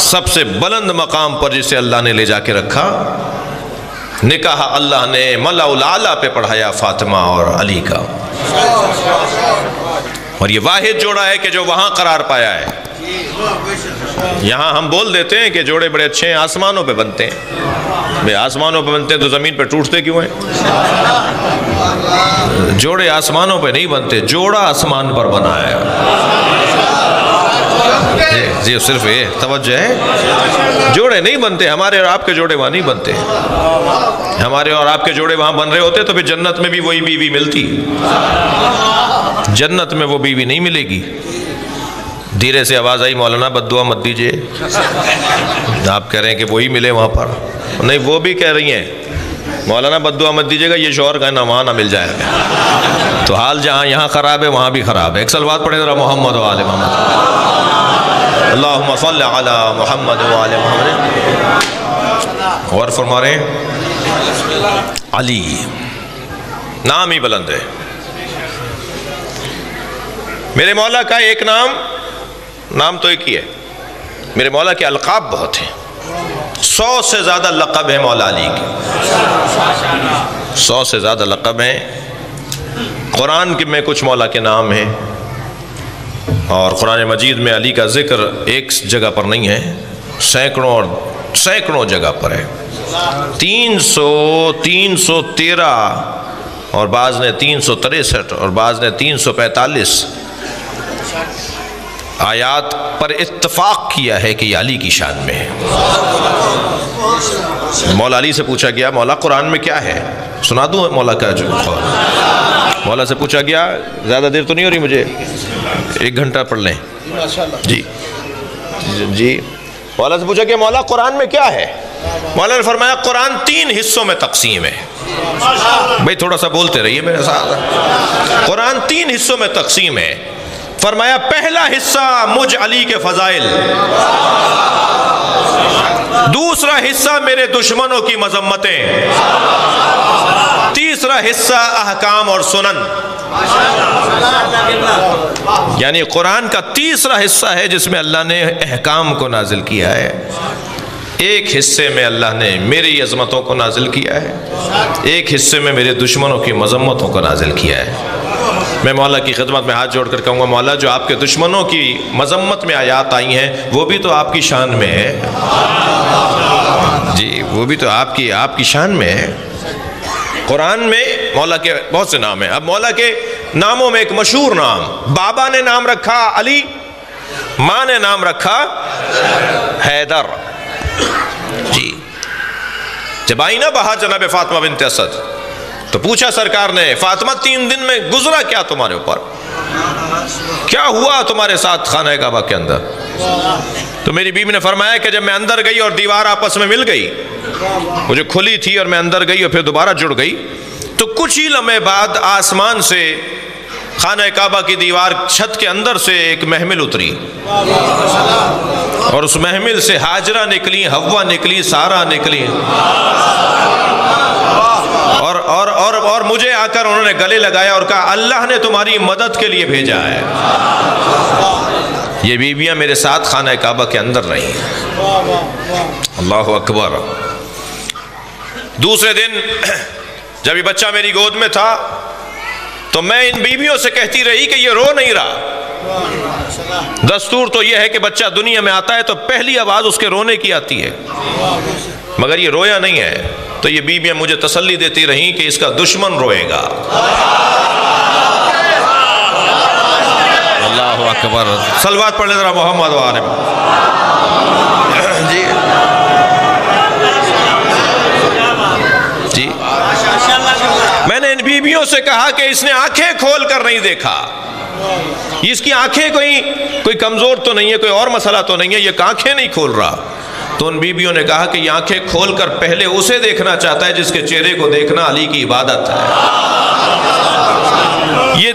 سب سے بلند مقام پر جسے اللہ نے لے جا کے رکھا، نکاح اللہ نے ملأ الاعلیٰ پہ پڑھایا فاطمہ اور علی کا، اور یہ واحد جوڑا ہے کہ جو وہاں قرار پایا ہے۔ یہاں ہم بول دیتے ہیں کہ جوڑے بڑے اچھے ہیں، آسمانوں پہ بنتے ہیں۔ بھئی آسمانوں پہ بنتے ہیں تو زمین پہ ٹوٹتے کیوں ہیں؟ جوڑے آسمانوں پہ نہیں بنتے، جوڑا آسمان پر بنا ہے۔ جی صرف یہ توجہ ہے، جوڑے نہیں بنتے، ہمارے اور آپ کے جوڑے وہاں نہیں بنتے۔ ہمارے اور آپ کے جوڑے وہاں بن رہے ہوتے تو پھر جنت میں بھی وہی بیوی ملتی، جنت میں وہ بیوی نہیں ملے گی۔ دھیرے سے آواز آئی، مولانا بد دعا مت دیجئے، آپ کہہ رہے ہیں کہ وہی ملے وہاں پر، نہیں وہ بھی کہہ رہی ہیں مولانا بد دعا مت دیجئے گا، یہ شوہر کا وہاں نہ مل جائے گا۔ تو حال جہاں یہاں خراب ہے وہاں بھی خراب ہے۔ ایک صلوات پڑھیں ذرا محمد و آل محمد، اللہم صلی علی محمد و آل محمد۔ غور فرما رہے ہیں، علی نام ہی بلند ہے۔ میرے مولا کا ایک نام تو ایک ہی ہے، میرے مولا کے القاب بہت ہیں، 100 سے زیادہ لقب ہیں مولا علی کے، 100 سے زیادہ لقب ہیں۔ قرآن میں کچھ مولا کے نام ہیں، اور قرآن مجید میں علی کا ذکر ایک جگہ پر نہیں ہے، سینکڑوں جگہ پر ہے، 313 اور بعض نے 363 اور بعض نے 345 آیات پر اتفاق کیا ہے کہ یہ علی کی شان میں ہے۔ مولا علی سے پوچھا گیا مولا قرآن میں کیا ہے؟ سنا دوں مولا کا جو مولا سے پوچھا گیا، زیادہ دیر تو نہیں ہو رہی مجھے، 1 گھنٹہ پڑھ لیں جی۔ مولا سے پوچھا گیا مولا قرآن میں کیا ہے؟ مولا نے فرمایا قرآن 3 حصوں میں تقسیم ہے۔ بھئی تھوڑا سا بولتے رہیے میرے ساتھ۔ قرآن 3 حصوں میں تقسیم ہے۔ فرمایا پہلا حصہ مجھ علی کے فضائل، دوسرا حصہ میرے دشمنوں کی مذمتیں، تیسرا حصہ احکام اور سنن۔ یعنی قرآن کا تیسرا حصہ ہے جس میں اللہ نے احکام کو نازل کیا ہے، ایک حصے میں اللہ نے میری عظمتوں کو نازل کیا ہے، ایک حصے میں میرے دشمنوں کی مذمتوں کو نازل کیا ہے۔ میں مولا کی خدمت میں ہاتھ جوڑ کر کہوں گا مولا جو آپ کے دشمنوں کی مذمت میں آیات آئی ہیں وہ بھی تو آپ کی شان میں ہے جی، وہ بھی تو آپ کی شان میں ہے۔ قرآن میں مولا کے بہت سے نام ہیں۔ اب مولا کے ناموں میں ایک مشہور نام، بابا نے نام رکھا علی، ماں نے نام رکھا حیدر جی۔ جب آئی نا بہار جناب فاطمہ بنت اسد تو پوچھا سرکار نے فاطمہ 3 دن میں گزرا کیا تمہارے اوپر، کیا ہوا تمہارے ساتھ خانہ کعبہ کے اندر؟ تو میری بیوی نے فرمایا کہ جب میں اندر گئی اور دیوار آپس میں مل گئی، مجھے کھلی تھی اور میں اندر گئی اور پھر دوبارہ جڑ گئی، تو کچھ ہی لمحے بعد آسمان سے خانہ کعبہ کی دیوار چھت کے اندر سے ایک محمل اتری، اور اس محمل سے ہاجرہ نکلی، حوا نکلی، سارہ نکلی، اور مجھے آ کر انہوں نے گلے لگایا اور کہا اللہ نے تمہاری مدد کے لیے بھیجا ہے۔ یہ بیویاں میرے ساتھ خانہ کعبہ کے اندر رہی، اللہ اکبر۔ دوسرے دن جب یہ بچہ میری گود میں تھا تو میں ان بیویوں سے کہتی رہی کہ یہ رو نہیں رہا۔ دستور تو یہ ہے کہ بچہ دنیا میں آتا ہے تو پہلی آواز اس کے رونے کی آتی ہے، مگر یہ رویا نہیں ہے، تو یہ بیویاں مجھے تسلی دیتی رہیں کہ اس کا دشمن روئے گا۔ اللہ اکبر، صلوات پڑھ لیں ذرا محمد و آل جی جی۔ میں نے ان بیویوں سے کہا کہ اس نے آنکھیں کھول کر نہیں دیکھا، اس کی آنکھیں کوئی کمزور تو نہیں ہے، کوئی اور مسئلہ تو نہیں ہے، یہ آنکھیں نہیں کھول رہا۔ تو ان بیویوں نے کہا کہ یہ آنکھیں کھول کر پہلے اسے دیکھنا چاہتا ہے جس کے چہرے کو دیکھنا علی کی عبادت ہے۔ یہ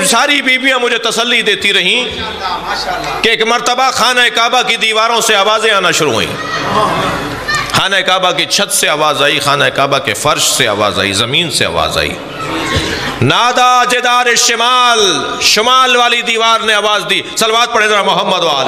ساری بیویاں مجھے تسلی دیتی رہیں کہ ایک مرتبہ خانہ کعبہ کی دیواروں سے آوازیں آنا شروع ہوئیں، خانہ کعبہ کی چھت سے آواز آئی، خانہ کعبہ کے فرش سے آواز آئی، زمین سے آواز آئی۔ نادا جدار الشمال، شمال والی دیوار نے آواز دی، صلوات پڑھیں ذرا محمد و آل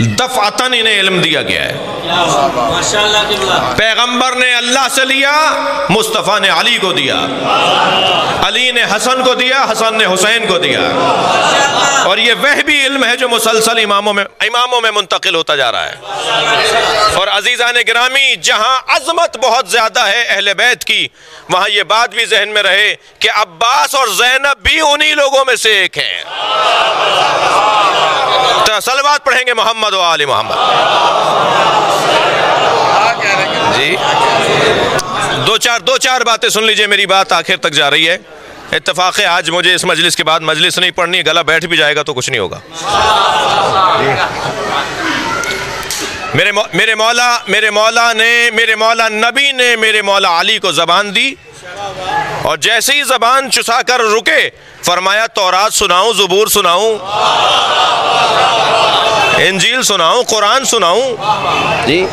دفعتاً انہیں علم دیا گیا ہے۔ پیغمبر نے اللہ سے لیا، مصطفیٰ نے علی کو دیا، علی نے حسن کو دیا، حسن نے حسین کو دیا، اور یہ وہبی علم ہے جو مسلسل اماموں میں منتقل ہوتا جا رہا ہے۔ اور عزیزان گرامی، جہاں عظمت بہت زیادہ ہے اہل بیت کی، وہاں یہ بات بھی ذہن میں رہے کہ عباس اور زینب بھی انہی لوگوں میں سے ایک ہیں۔ صلوات پڑھیں گے محمد و آل محمد۔ جی دو چار باتیں سن لیجئے، میری بات آخر تک جا رہی ہے۔ اتفاق ہے آج مجھے اس مجلس کے بعد مجلس نہیں پڑھنی، گلا بیٹھ بھی جائے گا تو کچھ نہیں ہوگا۔ میرے مولا نبی نے میرے مولا علی کو زبان دی، اور جیسے ہی زبان چسا کر رکے فرمایا تورات سناؤں، زبور سناؤں، انجیل سناؤں، قرآن سناؤں؟ جی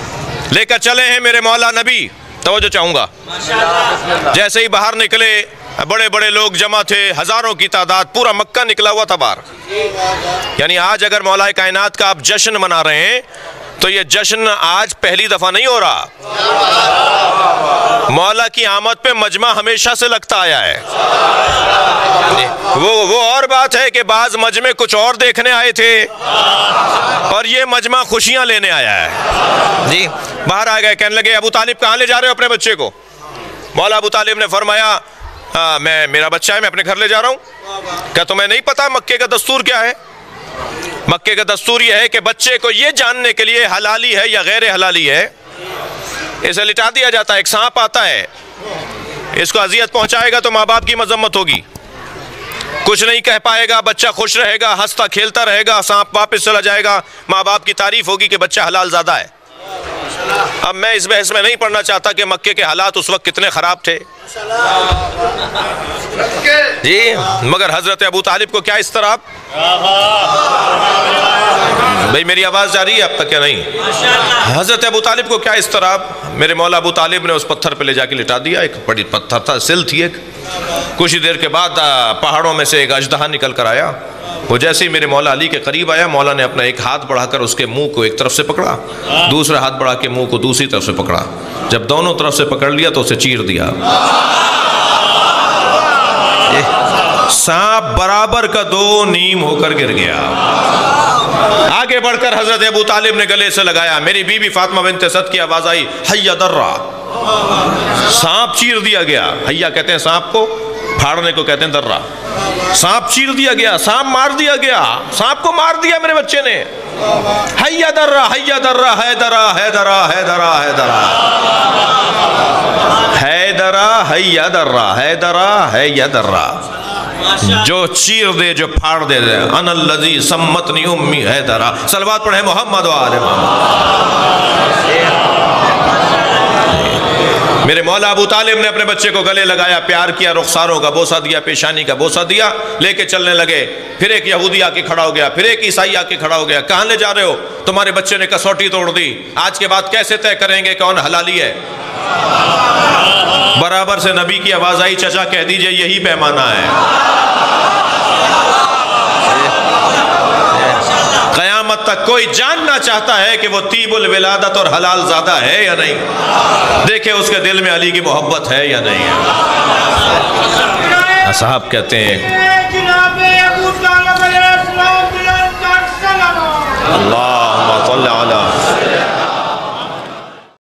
لے کر چلے ہیں میرے مولا نبی۔ توجہ چاہوں گا، جیسے ہی باہر نکلے بڑے بڑے لوگ جمع تھے، ہزاروں کی تعداد، پورا مکہ نکلا ہوا تھا باہر۔ یعنی آج اگر مولا کائنات کا آپ جشن منا رہے ہیں تو یہ جشن آج پہلی دفعہ نہیں ہو رہا، مولا کی آمد پہ مجمع ہمیشہ سے لگتا آیا ہے۔ وہ اور بات ہے کہ بعض مجمع کچھ اور دیکھنے آئے تھے اور یہ مجمع خوشیاں لینے آیا ہے۔ جی باہر آ گئے، کہنے لگے ابو طالب کہاں لے جا رہے ہو اپنے بچے کو؟ مولا ابو طالب نے فرمایا میرا بچہ ہے، میں اپنے گھر لے جا رہا ہوں۔ کیا تمہیں نہیں پتا مکے کا دستور کیا ہے؟ مکے کا دستور یہ ہے کہ بچے کو یہ جاننے کے لیے حلالی ہے یا غیر حلالی ہے، اسے لٹا دیا جاتا ہے۔ ایک سانپ آتا ہے، اس کو اذیت پہنچائے گا تو ماں باپ کی مذمت ہوگی، کچھ نہیں کہہ پائے گا، بچہ خوش رہے گا، ہنستا کھیلتا رہے گا، سانپ واپس چلا جائے گا، ماں باپ کی تعریف ہوگی کہ بچہ حلال زادہ ہے۔ اب میں اس بحث میں نہیں پڑھنا چاہتا کہ مکے کے حالات اس وقت کتنے خراب تھے، جی مگر حضرت ابو طالب کو کیا اضطراب؟ بھئی میری آواز جا رہی ہے اب تک کیا نہیں؟ حضرت ابو طالب کو کیا اضطراب؟ میرے مولا ابو طالب نے اس پتھر پہ لے جا کے لٹا دیا، ایک بڑی پتھر تھا، سل تھی ایک۔ کچھ دیر کے بعد پہاڑوں میں سے ایک اژدہا نکل کر آیا، وہ جیسے ہی میرے مولا علی کے قریب آیا، مولا نے اپنا ایک ہاتھ بڑھا کر اس کے منہ کو ایک طرف سے پکڑا، دوسرا ہاتھ بڑھا کے منہ کو دوسری طرف سے پکڑا، جب دونوں طرف سے پکڑ لیا تو اسے چیر دیا۔ سانپ برابر کا دو نیم ہو کر گر گیا۔ آگے بڑھ کر حضرت ابو طالب نے گلے سے لگایا، میری بیوی بی فاطمہ بنت اسد کی آواز آئی، حیا درہ، سانپ چیر دیا گیا۔ حیا کہتے ہیں سانپ کو، پھاڑنے کو کہتے ہیں درہ۔ سانپ چیر دیا گیا، سانپ مار دیا گیا، سانپ کو مار دیا میرے بچے نے۔ حیا درہ، حیا درہ، حیدرہ، حیدرہ، حیدرہ، حیدرہ، حیدرہ، حیا درہ، حیدرہ، حیا درہ، جو چیر دے، جو پھاڑ دے، انا الذی سمتنی امی حیدرہ۔ صلوات پڑھیں محمد و آل محمد۔ میرے مولا ابو طالب نے اپنے بچے کو گلے لگایا، پیار کیا، رخساروں کا بوسہ دیا، پیشانی کا بوسہ دیا، لے کے چلنے لگے۔ پھر ایک یہودی آ کے کھڑا ہو گیا، پھر ایک عیسائی آ کے کھڑا ہو گیا، کہاں لے جا رہے ہو؟ تمہارے بچے نے کسوٹی توڑ دی، آج کے بعد کیسے طے کریں گے کون حلالی ہے؟ برابر سے نبی کی آواز آئی، چچا کہہ دیجئے یہی پیمانہ ہے۔ قیامت تک کوئی جاننا چاہتا ہے کہ وہ طیب الولادت اور حلال زادہ ہے یا نہیں، دیکھیں اس کے دل میں علی کی محبت ہے یا نہیں ہے۔ صاحب کہتے ہیں اللہم صلی